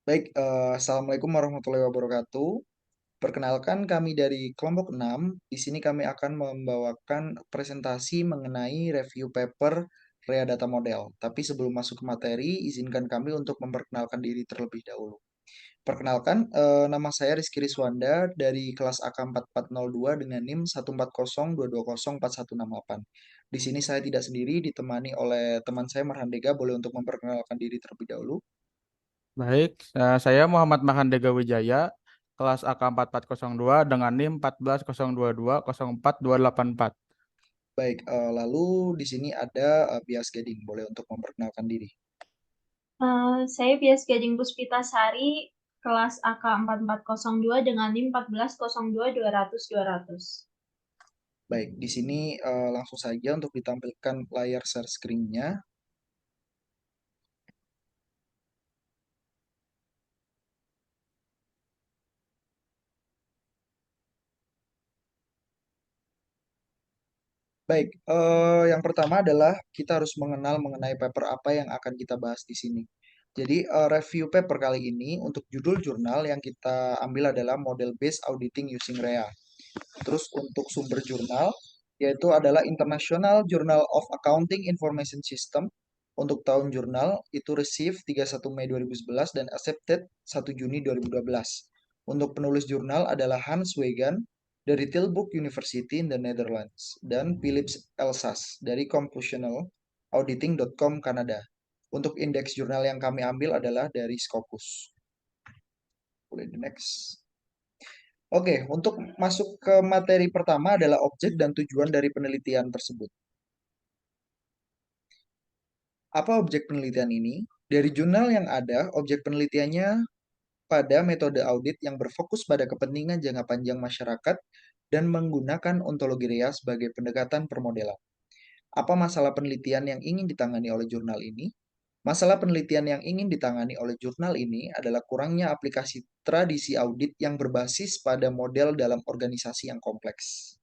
Baik, Assalamualaikum warahmatullahi wabarakatuh. Perkenalkan kami dari kelompok 6. Di sini kami akan membawakan presentasi mengenai review paper Rea Data Model. Tapi sebelum masuk ke materi, izinkan kami untuk memperkenalkan diri terlebih dahulu. Perkenalkan, nama saya Rizky Riswanda dari kelas AK4402 dengan NIM 14022041168. Di sini saya tidak sendiri, ditemani oleh teman saya Marhandega. Boleh untuk memperkenalkan diri terlebih dahulu. Baik, saya Muhammad Mahandega Wijaya, kelas AK4402 dengan NIM 14.022.04284. Baik, lalu di sini ada Bias Gading. Boleh untuk memperkenalkan diri. Saya Bias Gading Puspitasari, kelas AK4402 dengan NIM 14.022.200.200. Baik, di sini langsung saja untuk ditampilkan layar share screen-nya. Baik, yang pertama adalah kita harus mengenal mengenai paper apa yang akan kita bahas di sini. Jadi, review paper kali ini untuk judul jurnal yang kita ambil adalah Model Based Auditing Using REA. Terus untuk sumber jurnal, yaitu adalah International Journal of Accounting Information System. Untuk tahun jurnal, itu receive 31 Mei 2011 dan accepted 1 Juni 2012. Untuk penulis jurnal adalah Hans Wegan dari Tilburg University in the Netherlands dan Philips Elsas dari Computational Auditing.com Kanada. Untuk indeks jurnal yang kami ambil adalah dari Scopus. Boleh di next. Oke, untuk masuk ke materi pertama adalah objek dan tujuan dari penelitian tersebut. Apa objek penelitian ini? Dari jurnal yang ada, objek penelitiannya pada metode audit yang berfokus pada kepentingan jangka panjang masyarakat dan menggunakan ontologi REA sebagai pendekatan permodelan. Apa masalah penelitian yang ingin ditangani oleh jurnal ini? Masalah penelitian yang ingin ditangani oleh jurnal ini adalah kurangnya aplikasi tradisi audit yang berbasis pada model dalam organisasi yang kompleks.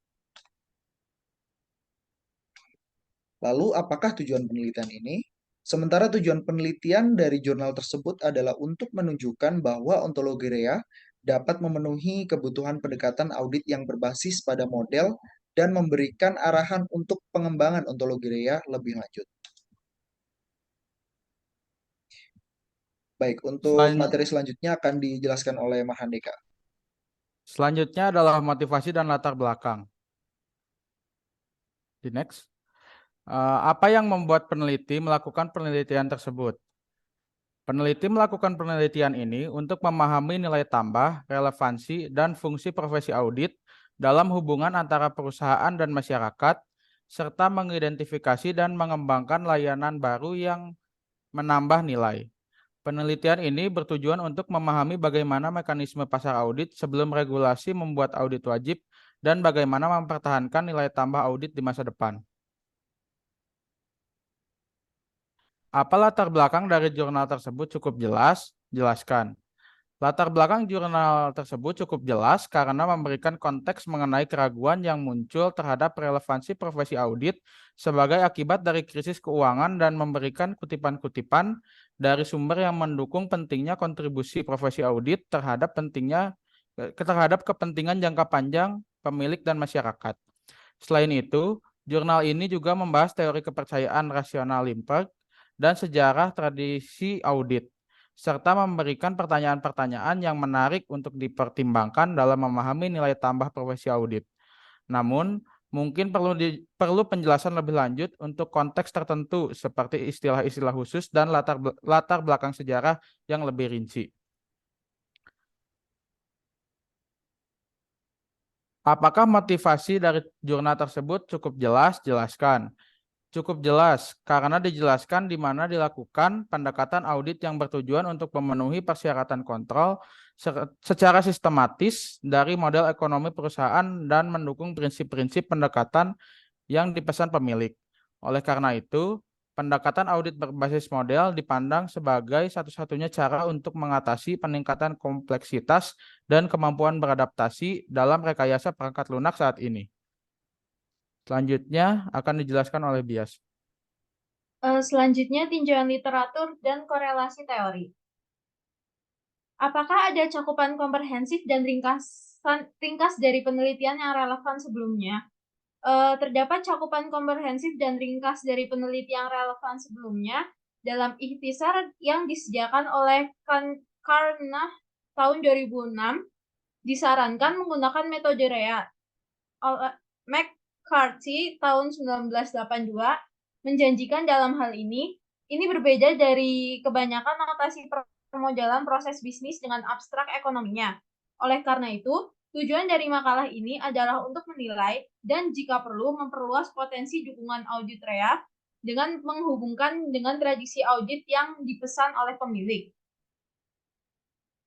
Lalu, apakah tujuan penelitian ini? Sementara tujuan penelitian dari jurnal tersebut adalah untuk menunjukkan bahwa ontologi REA dapat memenuhi kebutuhan pendekatan audit yang berbasis pada model dan memberikan arahan untuk pengembangan ontologi REA lebih lanjut. Baik, untuk Selan- materi selanjutnya akan dijelaskan oleh Mahandeka. Selanjutnya adalah motivasi dan latar belakang. Di next. Apa yang membuat peneliti melakukan penelitian tersebut? Peneliti melakukan penelitian ini untuk memahami nilai tambah, relevansi, dan fungsi profesi audit dalam hubungan antara perusahaan dan masyarakat, serta mengidentifikasi dan mengembangkan layanan baru yang menambah nilai. Penelitian ini bertujuan untuk memahami bagaimana mekanisme pasar audit sebelum regulasi membuat audit wajib dan bagaimana mempertahankan nilai tambah audit di masa depan. Apa latar belakang dari jurnal tersebut cukup jelas? Jelaskan. Latar belakang jurnal tersebut cukup jelas karena memberikan konteks mengenai keraguan yang muncul terhadap relevansi profesi audit sebagai akibat dari krisis keuangan dan memberikan kutipan-kutipan dari sumber yang mendukung pentingnya kontribusi profesi audit terhadap kepentingan jangka panjang pemilik dan masyarakat. Selain itu, jurnal ini juga membahas teori kepercayaan rasional Limperk dan sejarah tradisi audit, serta memberikan pertanyaan-pertanyaan yang menarik untuk dipertimbangkan dalam memahami nilai tambah profesi audit. Namun, mungkin perlu penjelasan lebih lanjut untuk konteks tertentu seperti istilah-istilah khusus dan latar belakang sejarah yang lebih rinci. Apakah motivasi dari jurnal tersebut cukup jelas? Jelaskan. Cukup jelas, karena dijelaskan di mana dilakukan pendekatan audit yang bertujuan untuk memenuhi persyaratan kontrol secara sistematis dari model ekonomi perusahaan dan mendukung prinsip-prinsip pendekatan yang dipesan pemilik. Oleh karena itu, pendekatan audit berbasis model dipandang sebagai satu-satunya cara untuk mengatasi peningkatan kompleksitas dan kemampuan beradaptasi dalam rekayasa perangkat lunak saat ini. Selanjutnya akan dijelaskan oleh Bias. Selanjutnya tinjauan literatur dan korelasi teori. Apakah ada cakupan komprehensif dan ringkas dari penelitian yang relevan sebelumnya? Terdapat cakupan komprehensif dan ringkas dari penelitian yang relevan sebelumnya dalam ikhtisar yang disediakan oleh Karna tahun 2006, disarankan menggunakan metode REA. McCarthy tahun 1982 menjanjikan dalam hal ini berbeda dari kebanyakan notasi permodalan proses bisnis dengan abstrak ekonominya. Oleh karena itu, tujuan dari makalah ini adalah untuk menilai dan jika perlu memperluas potensi dukungan audit REA dengan menghubungkan dengan tradisi audit yang dipesan oleh pemilik.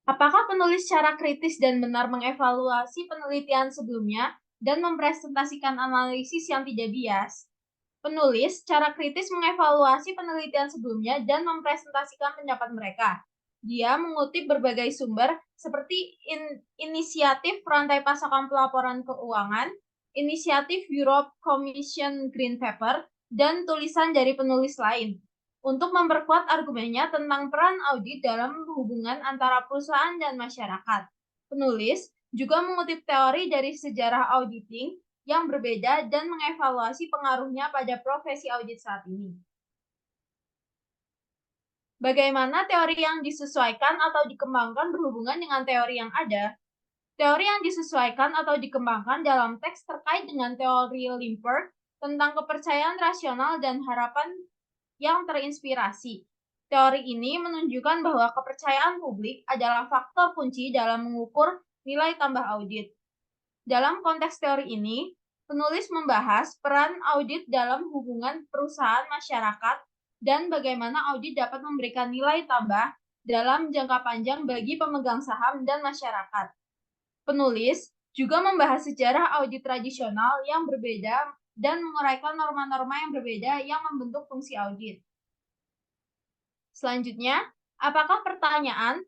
Apakah penulis secara kritis dan benar mengevaluasi penelitian sebelumnya dan mempresentasikan analisis yang tidak bias? Penulis secara kritis mengevaluasi penelitian sebelumnya dan mempresentasikan pendapat mereka. Dia mengutip berbagai sumber seperti inisiatif rantai pasokan pelaporan keuangan, inisiatif Europe Commission Green Paper, dan tulisan dari penulis lain untuk memperkuat argumennya tentang peran audit dalam hubungan antara perusahaan dan masyarakat. Penulis juga mengutip teori dari sejarah auditing yang berbeda dan mengevaluasi pengaruhnya pada profesi audit saat ini. Bagaimana teori yang disesuaikan atau dikembangkan berhubungan dengan teori yang ada? Teori yang disesuaikan atau dikembangkan dalam teks terkait dengan teori Limper tentang kepercayaan rasional dan harapan yang terinspirasi. Teori ini menunjukkan bahwa kepercayaan publik adalah faktor kunci dalam mengukur nilai tambah audit. Dalam konteks teori ini, penulis membahas peran audit dalam hubungan perusahaan masyarakat dan bagaimana audit dapat memberikan nilai tambah dalam jangka panjang bagi pemegang saham dan masyarakat. Penulis juga membahas sejarah audit tradisional yang berbeda dan menguraikan norma-norma yang berbeda yang membentuk fungsi audit. Selanjutnya, apakah pertanyaan,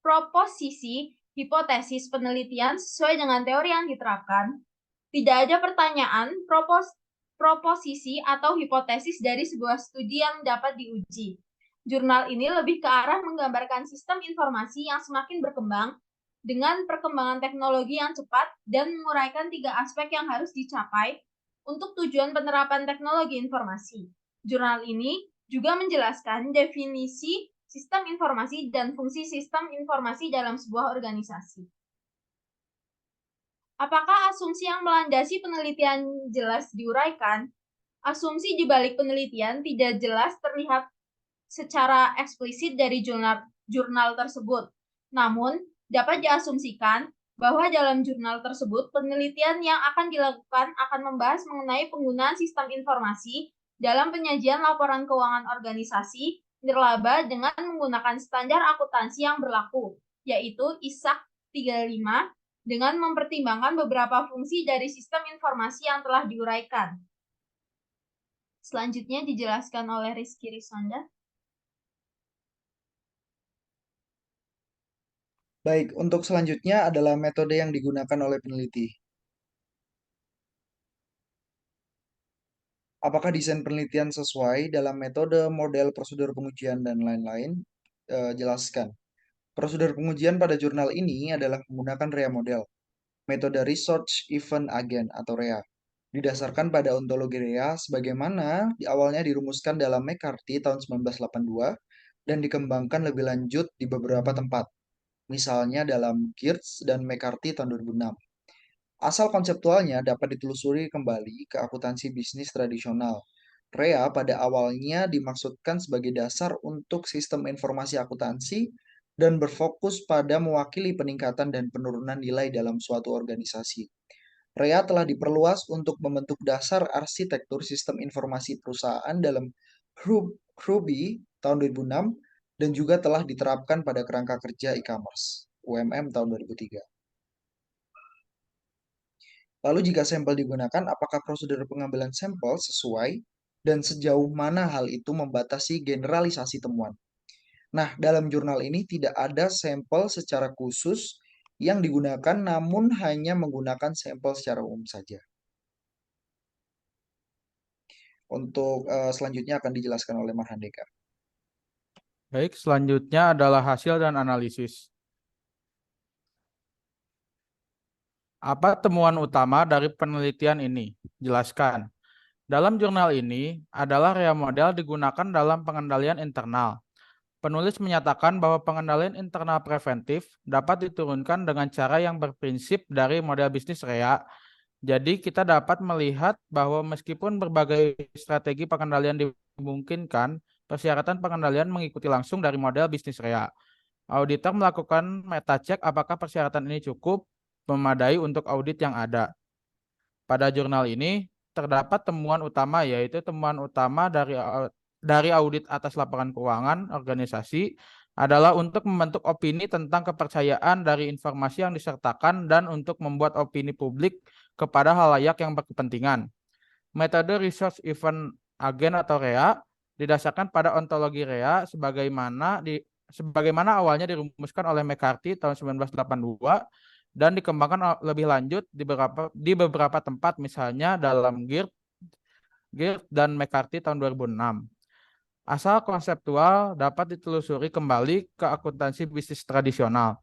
proposisi, hipotesis penelitian sesuai dengan teori yang diterapkan? Tidak ada pertanyaan, proposisi, atau hipotesis dari sebuah studi yang dapat diuji. Jurnal ini lebih ke arah menggambarkan sistem informasi yang semakin berkembang dengan perkembangan teknologi yang cepat dan menguraikan 3 aspek yang harus dicapai untuk tujuan penerapan teknologi informasi. Jurnal ini juga menjelaskan definisi sistem informasi dan fungsi sistem informasi dalam sebuah organisasi. Apakah asumsi yang melandasi penelitian jelas diuraikan? Asumsi di balik penelitian tidak jelas terlihat secara eksplisit dari jurnal tersebut. Namun, dapat diasumsikan bahwa dalam jurnal tersebut, penelitian yang akan dilakukan akan membahas mengenai penggunaan sistem informasi dalam penyajian laporan keuangan organisasi nirlaba dengan menggunakan standar akuntansi yang berlaku, yaitu ISAK 35, dengan mempertimbangkan beberapa fungsi dari sistem informasi yang telah diuraikan. Selanjutnya dijelaskan oleh Rizky Risonda. Baik, untuk selanjutnya adalah metode yang digunakan oleh peneliti. Apakah desain penelitian sesuai dalam metode, model, prosedur pengujian, dan lain-lain? Jelaskan. Prosedur pengujian pada jurnal ini adalah menggunakan REA model, metode Research Event Agent atau REA. Didasarkan pada ontologi REA sebagaimana di awalnya dirumuskan dalam McCarthy tahun 1982 dan dikembangkan lebih lanjut di beberapa tempat, misalnya dalam Geertz dan McCarthy tahun 2006. Asal konseptualnya dapat ditelusuri kembali ke akuntansi bisnis tradisional. REA pada awalnya dimaksudkan sebagai dasar untuk sistem informasi akuntansi dan berfokus pada mewakili peningkatan dan penurunan nilai dalam suatu organisasi. REA telah diperluas untuk membentuk dasar arsitektur sistem informasi perusahaan dalam Ruby tahun 2006 dan juga telah diterapkan pada kerangka kerja e-commerce UMM tahun 2003. Lalu jika sampel digunakan, apakah prosedur pengambilan sampel sesuai dan sejauh mana hal itu membatasi generalisasi temuan? Nah, dalam jurnal ini tidak ada sampel secara khusus yang digunakan, namun hanya menggunakan sampel secara umum saja. Untuk selanjutnya akan dijelaskan oleh Marhandeka. Baik, selanjutnya adalah hasil dan analisis. Apa temuan utama dari penelitian ini? Jelaskan. Dalam jurnal ini adalah REA model digunakan dalam pengendalian internal. Penulis menyatakan bahwa pengendalian internal preventif dapat diturunkan dengan cara yang berprinsip dari model bisnis REA. Jadi kita dapat melihat bahwa meskipun berbagai strategi pengendalian dimungkinkan, persyaratan pengendalian mengikuti langsung dari model bisnis REA. Auditor melakukan meta check apakah persyaratan ini cukup memadai untuk audit yang ada. Pada jurnal ini terdapat temuan utama, yaitu temuan utama dari audit atas laporan keuangan organisasi adalah untuk membentuk opini tentang kepercayaan dari informasi yang disertakan dan untuk membuat opini publik kepada halayak yang berkepentingan. Metode Research Event Agent atau REA didasarkan pada ontologi REA sebagaimana awalnya dirumuskan oleh McCarthy tahun 1982 dan dikembangkan lebih lanjut di beberapa tempat, misalnya dalam Geert dan McCarthy tahun 2006. Asal konseptual dapat ditelusuri kembali ke akuntansi bisnis tradisional.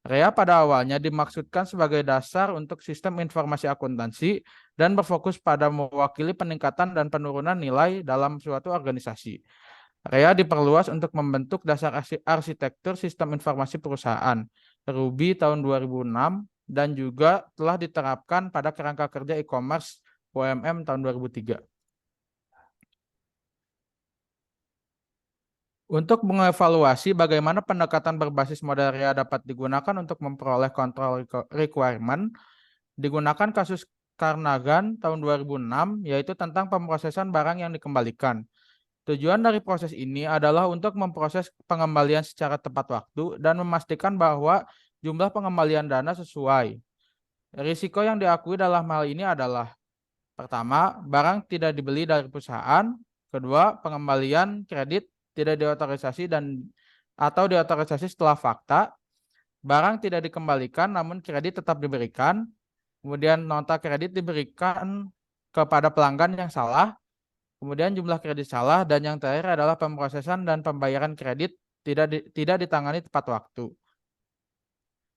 REA pada awalnya dimaksudkan sebagai dasar untuk sistem informasi akuntansi dan berfokus pada mewakili peningkatan dan penurunan nilai dalam suatu organisasi. REA diperluas untuk membentuk dasar arsitektur sistem informasi perusahaan, Ruby tahun 2006, dan juga telah diterapkan pada kerangka kerja e-commerce UMM tahun 2003. Untuk mengevaluasi bagaimana pendekatan berbasis model REA dapat digunakan untuk memperoleh control requirement, digunakan kasus Carnagan tahun 2006, yaitu tentang pemrosesan barang yang dikembalikan. Tujuan dari proses ini adalah untuk memproses pengembalian secara tepat waktu dan memastikan bahwa jumlah pengembalian dana sesuai. Risiko yang diakui dalam hal ini adalah: pertama, barang tidak dibeli dari perusahaan; kedua, pengembalian kredit tidak diotorisasi atau diotorisasi setelah fakta; barang tidak dikembalikan namun kredit tetap diberikan; kemudian nota kredit diberikan kepada pelanggan yang salah; kemudian jumlah kredit salah; dan yang terakhir adalah pemrosesan dan pembayaran kredit tidak ditangani tepat waktu.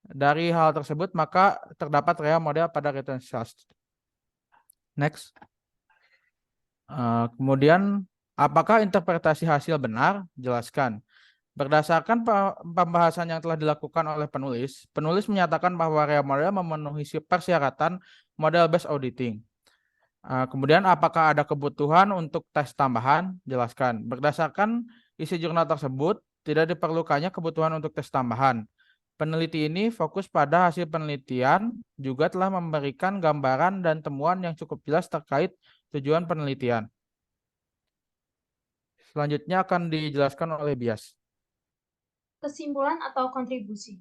Dari hal tersebut maka terdapat REA model pada return sales. Next. Kemudian apakah interpretasi hasil benar? Jelaskan. Berdasarkan pembahasan yang telah dilakukan oleh penulis menyatakan bahwa REA model memenuhi persyaratan model based auditing. Kemudian apakah ada kebutuhan untuk tes tambahan? Jelaskan. Berdasarkan isi jurnal tersebut, tidak diperlukannya kebutuhan untuk tes tambahan. Peneliti ini fokus pada hasil penelitian, juga telah memberikan gambaran dan temuan yang cukup jelas terkait tujuan penelitian. Selanjutnya akan dijelaskan oleh Bias. Kesimpulan atau kontribusi.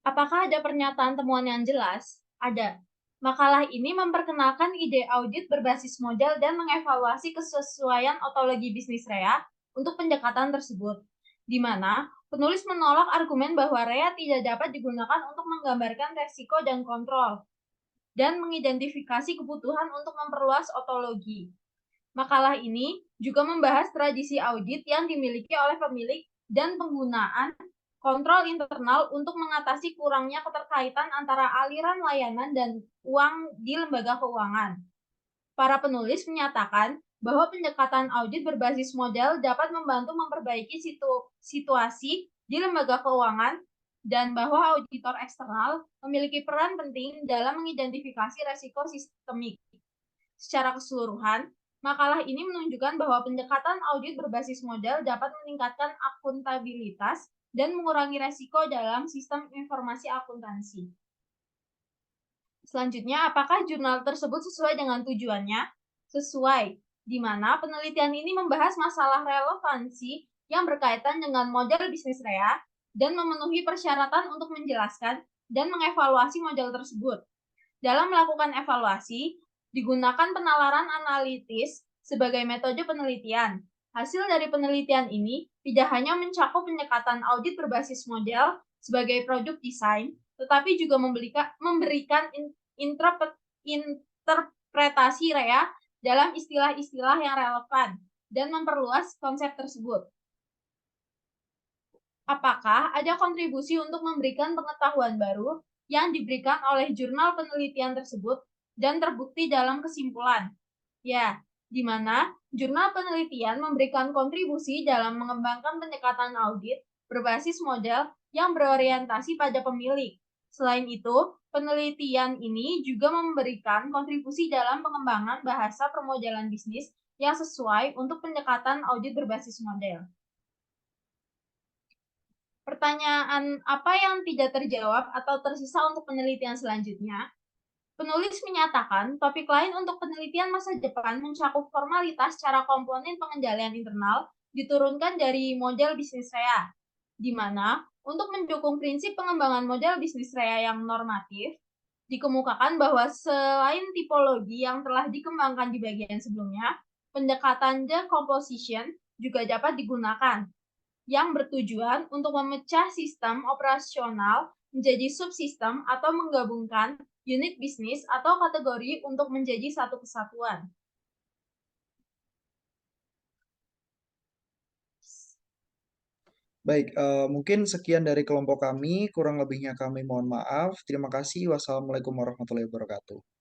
Apakah ada pernyataan temuan yang jelas? Ada. Makalah ini memperkenalkan ide audit berbasis model dan mengevaluasi kesesuaian ontologi bisnis REA untuk pendekatan tersebut, di mana penulis menolak argumen bahwa REA tidak dapat digunakan untuk menggambarkan resiko dan kontrol, dan mengidentifikasi kebutuhan untuk memperluas ontologi. Makalah ini juga membahas tradisi audit yang dimiliki oleh pemilik dan penggunaan kontrol internal untuk mengatasi kurangnya keterkaitan antara aliran layanan dan uang di lembaga keuangan. Para penulis menyatakan bahwa pendekatan audit berbasis model dapat membantu memperbaiki situasi di lembaga keuangan dan bahwa auditor eksternal memiliki peran penting dalam mengidentifikasi risiko sistemik. Secara keseluruhan, makalah ini menunjukkan bahwa pendekatan audit berbasis model dapat meningkatkan akuntabilitas dan mengurangi resiko dalam sistem informasi akuntansi. Selanjutnya, apakah jurnal tersebut sesuai dengan tujuannya? Sesuai, di mana penelitian ini membahas masalah relevansi yang berkaitan dengan model bisnis REA dan memenuhi persyaratan untuk menjelaskan dan mengevaluasi model tersebut. Dalam melakukan evaluasi, digunakan penalaran analitis sebagai metode penelitian. Hasil dari penelitian ini tidak hanya mencakup pendekatan audit berbasis model sebagai produk desain, tetapi juga memberikan interpretasi REA dalam istilah-istilah yang relevan dan memperluas konsep tersebut. Apakah ada kontribusi untuk memberikan pengetahuan baru yang diberikan oleh jurnal penelitian tersebut dan terbukti dalam kesimpulan? Ya, di mana jurnal penelitian memberikan kontribusi dalam mengembangkan pendekatan audit berbasis model yang berorientasi pada pemilik. Selain itu, penelitian ini juga memberikan kontribusi dalam pengembangan bahasa permodelan bisnis yang sesuai untuk pendekatan audit berbasis model. Pertanyaan apa yang tidak terjawab atau tersisa untuk penelitian selanjutnya? Penulis menyatakan topik lain untuk penelitian masa depan mencakup formalitas cara komponen pengendalian internal diturunkan dari model bisnis rea, di mana untuk mendukung prinsip pengembangan model bisnis rea yang normatif, dikemukakan bahwa selain tipologi yang telah dikembangkan di bagian sebelumnya, pendekatan decomposition juga dapat digunakan, yang bertujuan untuk memecah sistem operasional menjadi subsistem atau menggabungkan unit bisnis atau kategori untuk menjadi satu kesatuan. Baik, mungkin sekian dari kelompok kami, kurang lebihnya kami mohon maaf. Terima kasih. Wassalamualaikum warahmatullahi wabarakatuh.